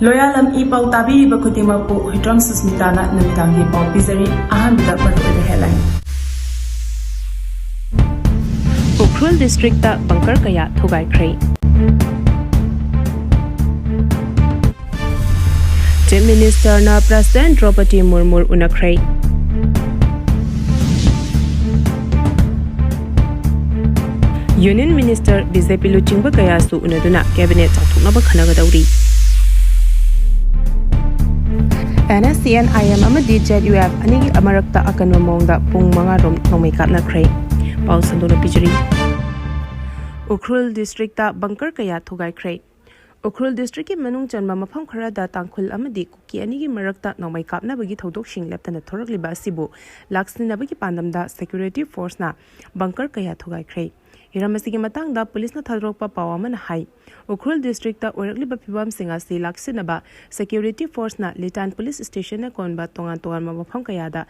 Loyalam E-PAO tabi bakudima po hitram susmitana namitangi pao pizari ahan da parwede headline. Ukhrul district ta bunker kaya Thugaikhre. Chief Minister na President Draupadi Murmu Unakhre. Union Minister BJP Luchingba kaya su unaduna cabinet chathuknaba khanagadawri. Nscn Amadi ZUF anigi amarakta akanwa mongda Pung mangarom nongmei Kapnakhre. Pau sanduna pijri. Ukhrul district ta bunker kaya Thugaikhre. Ukhrul district ki manung chanma mafam khara da tangkhul Amadi Kuki anigi marakta nongmei kapnabagi thodok sing leptana thorakliba asibu laksinabagi pandamda security force na bunker kaya Thugaikhre. Hiramasigi matangda police na thadrokpa pawamana hai. Ukhrul district ta orakliba phibam singa si laksinaba security force na Litan police station na konba tongan mafam kaya da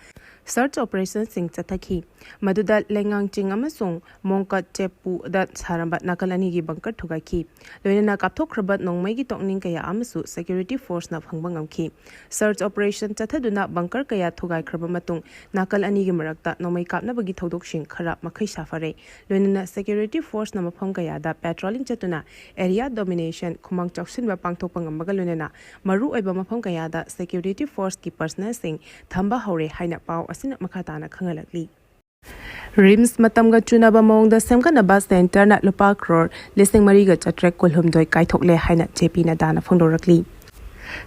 search operation sing chathaki. Maduda lengang ching amasung mongka chepu da saramba nakalani gi bunker thugaki. Loina kapthokrabat nongmei gi tokning kaya amasu security force na phangbangamki. Search operation chathaduna bunker kaya Thugaikhre matung nakalani gi marakta nongmei kapnabagi thodok sing khara makhai safare. Loina security force na mafam kaya da patrolling chatuna area domination khumang choksin ba pangthokpang magalunena maru oiba mafam kaya da security force ki personnel sing thamba hore haina pau asina makhatana khangalakli. Rims matamga chunaba mongda semkanaba center na lupa crore listing mariga chatrek kolhumdoi kaithokle haina JP na dana phongdorakli.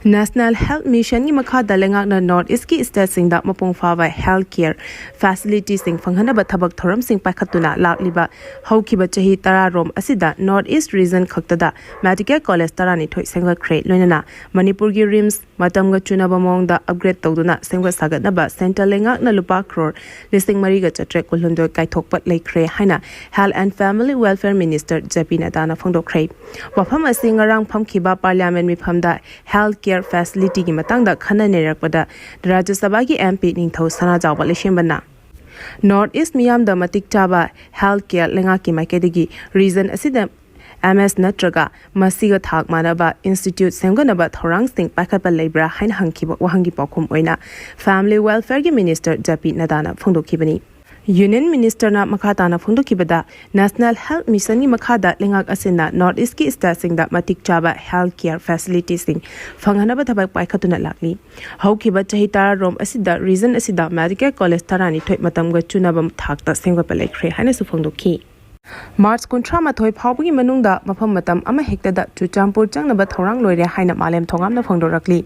National Health Mission ni makhada lengak na North East ki state sing da mapung fawa healthcare facilities sing phanghanaba thabak thoram sing pakhatuna lakliba haukiba chahi tararom asida North East region khaktada medical college tarani thoi Thugaikhre loinana Manipur gi rims matamga chunaba mongda upgrade tawduna sengwa sagatnaba center lengak na lupa crore listing mariga chatrek kulhundo kaithokpat leikhre haina Health and Family Welfare Minister JP Nadana phongdokhre wafam asing ngarang phamkhiba parliament mi phamda healthcare facility ki matangda khana nerakpada Rajya Sabha ki MP ningthau sana jawba leshembana North East miyam da matik chaba healthcare lenga ki makedigi region asida MS natraga masiga thak manaba institute semganaba thorang sing pakapa lebra hain hangkiba wahangi pokhum oina family welfare ki minister JP Nadana phongdokhibani Union Minister na makhatana phongdokibada National Health Mission ni makhada lengak asina North East ki state sing da matik chaba healthcare facilities sing phanghanaba thabak paikhatuna lakli haukiba chahi tara rom asida region asida medical college tarani thoi matamga chunabam thakta sengwa pelekre haina su phongdokhi March kuntra mathoi phawgi manungda mafam matam ama hektada chuchampur changnaba thorang loire haina malem thongamna phongdorakli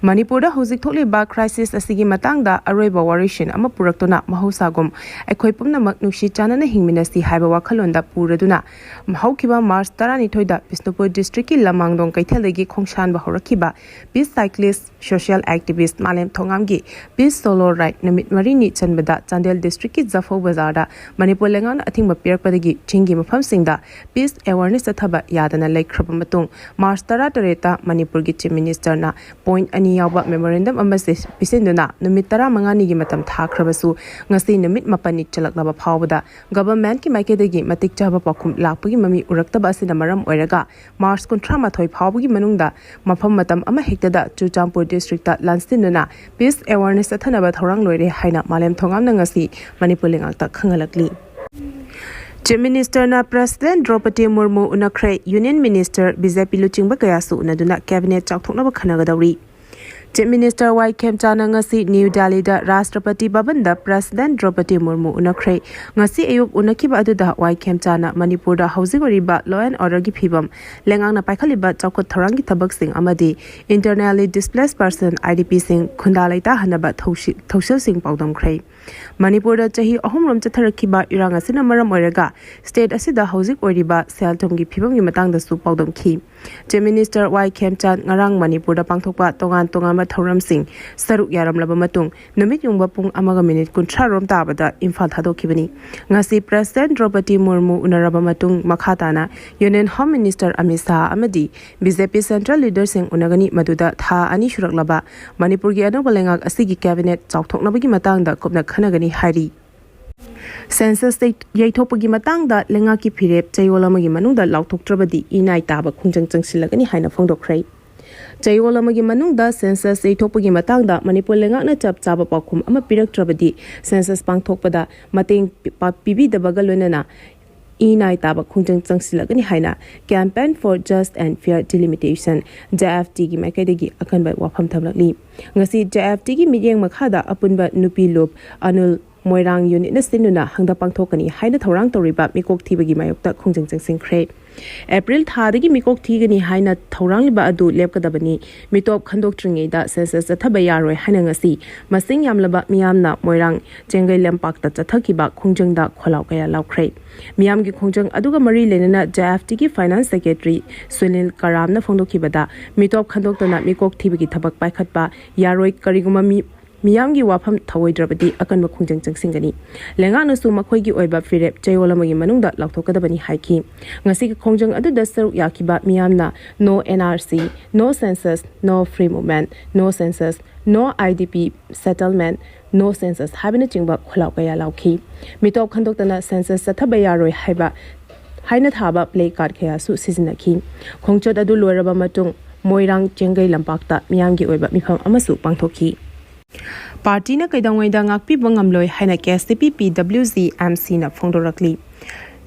Manipur da hojik tholiba crisis asigi matangda aroiba warishin ama puraktona mahosagum ekhoi pumnamak nuksi chanana hingminasi haiba wakhalonda puraduna mahaukiba March tarani thoida Bisnupur district ki lamangdong kaithalegi khongshan ba horakiba peace cyclist social activist malem thongamgi peace solo ride namit marini chanbada Chandel district ki Jafo bazar da Manipur lengan athingba pirpadagi chingi mafam singda peace awareness athaba yadana laikhraba matung March tarata Manipur gi chief minister na point ani yawba memorandum amase pisenduna numit 15 ni gi matam thakhrabasu ngasi numit mapani chalaklaba phawbada government ki makedegi matik chaba pakhum lakpagi mami uraktaba asina maram oiraga March 13 phawbagi manungda mafam matam ama hektada Chuchampur district ta lansinuna peace awareness athanaba thorang loire haina malem thongamna ngasi Manipur lengakta khangalakli Chief Minister na President Draupadi Murmu Unakhre Union Minister BJP Luchingba kaya su unaduna cabinet chakthoknaba khanagadawri Chief Minister Y. Kemchana ngasi New Delhi da Rashtrapati Bhavan da President Draupadi Murmu Unakhre ngasi ayuk unakiba aduda Y. Kemchana Manipur da hauzigoriba law and order gi phibam lengang na paikhaliba chawkot thorangi thabak sing amadi internally displaced person IDP sing khundalaita hanaba thausil sing pawdam khre Manipur da chahi ahumrom chatharakiba irang asina maram oiraga state asida hauzik oriba seltom gi phibam gi matang da su pawdam khi Chief Minister Y. Kemchan ngarang Manipur da pangthokpa tongan thoram sing saruk yaram laba matung numit yungba pung amaga minute kuntra rom tabada imphal thadokibani ngasi President Draupadi Murmu unaraba matung makhatana Union Home Minister Amdi Amadi BJP Central Leader sing unagani maduda tha ani shurak laba Manipur gi anoba lengak asigi cabinet chawthoknabagi matangda kopna khanagani hari Census yaithopagi matangda lengaki phirep chayolamagi manungda lauthoktrabadi inai taba khungjang changsilagani haina phongdokhre Chayol amagi manungda census eithokpagi matangda Manipur lengakna chap chaba pakhum ama piraktrabadi census pangthokpada mateng pibidabaga loinana E9 taba khungjang changsilagani haina campaign for just and fair delimitation JFT gi maikaidagi akanba wafam thamlakli ngasi JFT gi midyeng makhada apunba nupi lop anul moirang unit na sinuna hangda pangthokani haina thorang toriba mikok thibagi mayokta khungjang changsingkhre April thadagi mikok thigani haina thorang liba adu lepkadabani mitop khandoktringe da census athabayaroi haina ngasi masing yamlaba miyamna moirang chengai lampakta chathakiba khungjangda kholau kaya laukre miyam gi khungjang aduga mari lenana JFT gi finance secretary Sunil Karamna phongdokhibada mitop khandoktana mikok thibagi thabak paikhatpa yaroi kariguma Miyamgi wafam thawoidrabadi akanba khungjang changsingani lengana su makhoigi oiba firep chayolamagi manungda laukthokadabani haiki ngasi ki khongjang aduda saru yakiba miyamna no NRC no census no free movement no census no IDP settlement no census habina chingba kholau kaya lauki mitop khandoktana census sathabayaroi haiba haina thaba play card khaya su sizinaki khongchot adu loiraba matung moirang chengai lampakta miyamgi oiba mifam amasu pangthoki Party na kaidangwaida ngakpi bangamloi haina KSTP PWZ MC na phongdorakli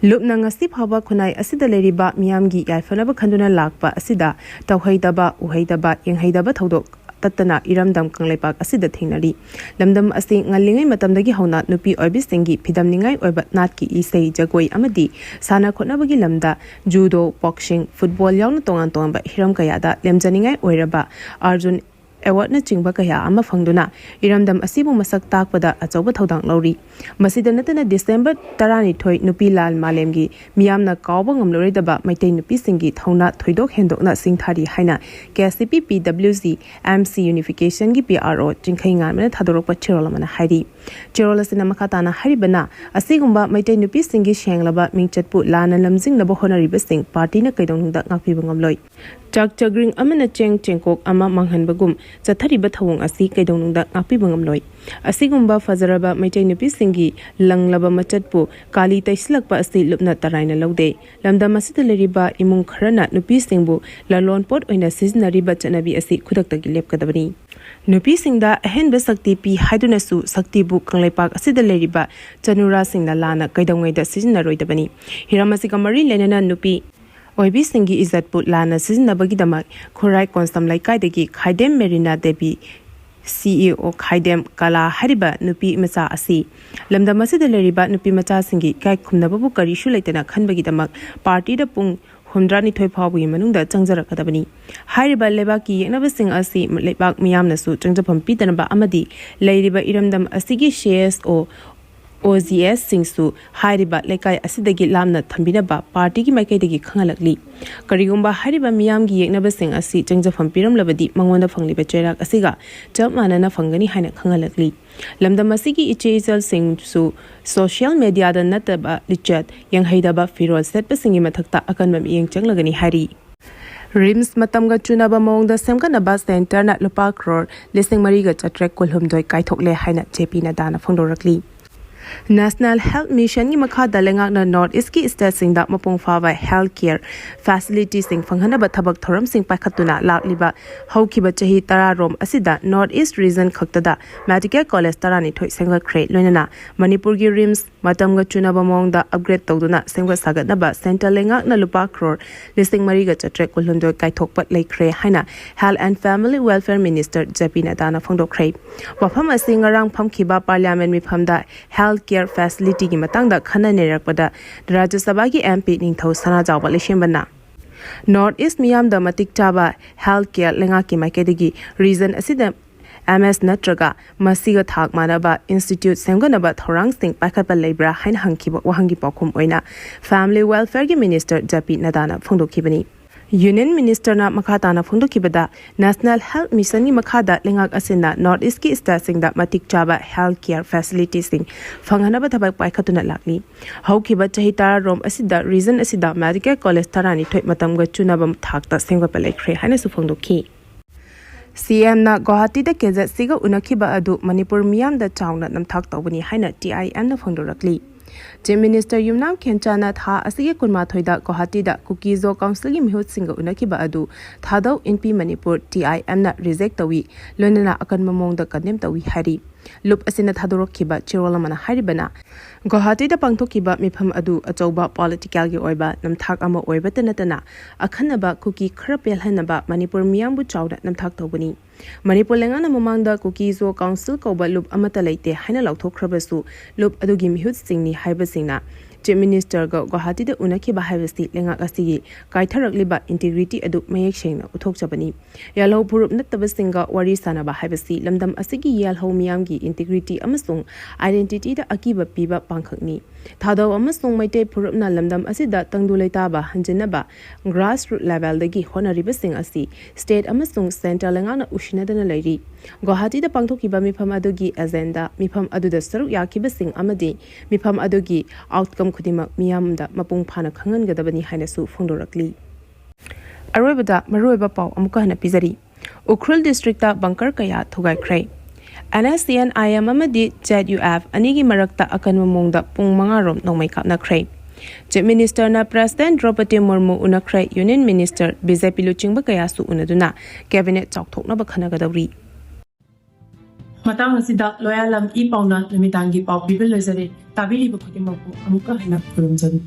Lupna ngasi phaba khunai asida leriba miyamgi yaifanaba khanduna lakpa asida tawhaidaba uhaidaba yenghaidaba thodok tatana iramdam kangleipak asida thingnari lamdam asi ngalingai matamdagi hauna nupi oibisingi phidamningai oiba natki isei jagoi amadi sana khonabagi lamda judo boxing football yauna tongan tonganba hiram kayada lemjaningai oiraba Arjun Award na chingba kaya ama phangduna iramdam asibu masak takpada achoba thodang lori masida natana December 12 nupi lal malemgi miyamna kawba ngamloridaba maitei nupi singi thauna thoidok hendokna singthari haina KSTP PWZ MC unification gi PRO chingkhai ngamna thadorokpa chirolamana hairi chirolasina makhatana haribana asigumba maitei nupi singi shenglaba mingchatpu lana lamjing laba honariba sing party na kaidongda ngakpi bangamloi Chak chagring amana chengkok ama manghanbagum chathariba thawong asi kaidonungda ngapi bangamloi asigumba fazaraba maitai nupi singi langlaba machatpu kali taislakpa asi lupna taraina lode lamda masida leriba imung kharana nupi singbu lalon pot oina siznariba chanabi asi khudaktagi lepkadabani nupi singda ahenba sakti pi haiduna su sakti bu kangleipak asida leriba chanura singna lana kaidongaida siznaroidabani hiramasi kamari lenana nupi Oibi singi izatpu lana sizinabagidama Khorai Konstam Laikaidagi Khaidem Merina Devi CEO Khaidem Kala Hariba Nupi Macha Asi Lamda Masida Leriba Nupi Macha Singi Kai Khumnababu Karishu Laitana Khanbagidamak Party da Pung Hundrani Thoi Phawgi manungda changjarakadabani Hariba Lebaki Yenabasing Asi Lebak Miyamna su changjapam pitanaba Amadi Leiriba Iramdam Asigi shares o OZS singsu hariba lekai asidagi lamna thambinaba party gi maikai khangalakli karigumba hariba miyam gi yeknaba sing asi changjafam piramlabadi mangonda fangliba chairak asiga chamana na fangani haina khangalakli lamdam asigi ichezal singsu social media da nataba lichat yanghaidaba firol setpa singi mathakta akanba miyeng changlagani hari Rims matamga chunaba mongda semkanaba center na lupa crore listing mariga chatrek kolhumdoi kaithokle haina JP na dana phongdorakli National Health Mission ni makhada lengakna North East ki state singda mapung fawa healthcare facilities sing phanghana thabak thoram sing pakhatuna lakliba haukiba chahi tara rom asida North East region khaktada medical college tarani thoi Thugaikhre loinana Manipur gi rims matamga chunaba mongda upgrade tawduna sengwa sagatnaba center lengakna lupa crore listing mariga chatre kolhundoi kaithokpat leikre haina Health and Family Welfare Minister Japina Dana phongdokhre wafam asing ngarang phamkhiba parliament mi phamda healthcare facility ki matangda khana nerakpada Rajya Sabha ki MP ningthau sana jawba leshembana North East miyam da matik chaba healthcare lenga ki makedegi region asida MS natraga masiga thak manaba institute semganaba thorang sing pakapa lebra hain hangkiba wahangi pakhum oina family welfare ki minister Japi Nadana phongdokhibani Union Minister na makhatana phongdokibada National Health Mission ni makhada lengak asina North East ki state singda matik chaba healthcare facilities sing phanghanaba thabak paikhatuna lakli haukiba chahita rom asida region asida medical college tarani thoi matamga chunabam thakta sengwa palekre haina su phongdokhi CM na Guwahati da keza siga unakhiba adu Manipur miyam da chawna namthak tawbani haina TIM na phongdorakli Chief Minister Yumnam Khenchana tha asige kunma thoida Guwahati da Kuki Zo Council gi mihut singa unakiba adu thadau NP Manipur TIM na reject tawi loinana akan mamong da kanem tawi hari Lup asina thadorokhiba chirolamana haribana Guwahati da pangthokiba mifam adu achauba political gi oiba namthak ama oiba tanatana akhanaba Kuki khara pelhanaba Manipur miyambu chawda namthak tawbani Manipur lengana mamangda Kuki Zo Council koba lup amata leite haina lauthokrabasu lup adugi mihut singni haibasingna Chief Minister ga Guwahati da unakhiba haibasi lengak asigi kaitharakliba integrity adu mayek sengna uthokchabani yalho phurup nattaba singa wari sanaba haibasi lamdam asigi yalho miyamgi integrity amasung identity da akiba piba pangkhakni thadaw amasung maite phurupna lamdam asida tangduleitaba hanjenaba grassroots level dagi honariba sing asi state amasung center lengana ushinadana lairi Guwahati da pangthokiba mifam adugi agenda mifam aduda saruk yakiba sing amadi mifam adugi outcome khudima miyamda mapung phana khangangadabani hainasu phongdorakli aroibada maroiba paw amuka hana pizari Ukhrul district ta bunker kaya Thugaikhre Nscn Amadi ZUF anigi marakta akan mamongda Pung mangarom nongmei Kapnakhre Chief Minister na President Draupadi Murmu unakhre Union Minister BJP luchingba kaya su unaduna cabinet chawthokna ba khanagadawri Matang asida loyalam E-PAO na namitangi pau bibil lezare tabili bakhuti mapu amuka hina kurumjari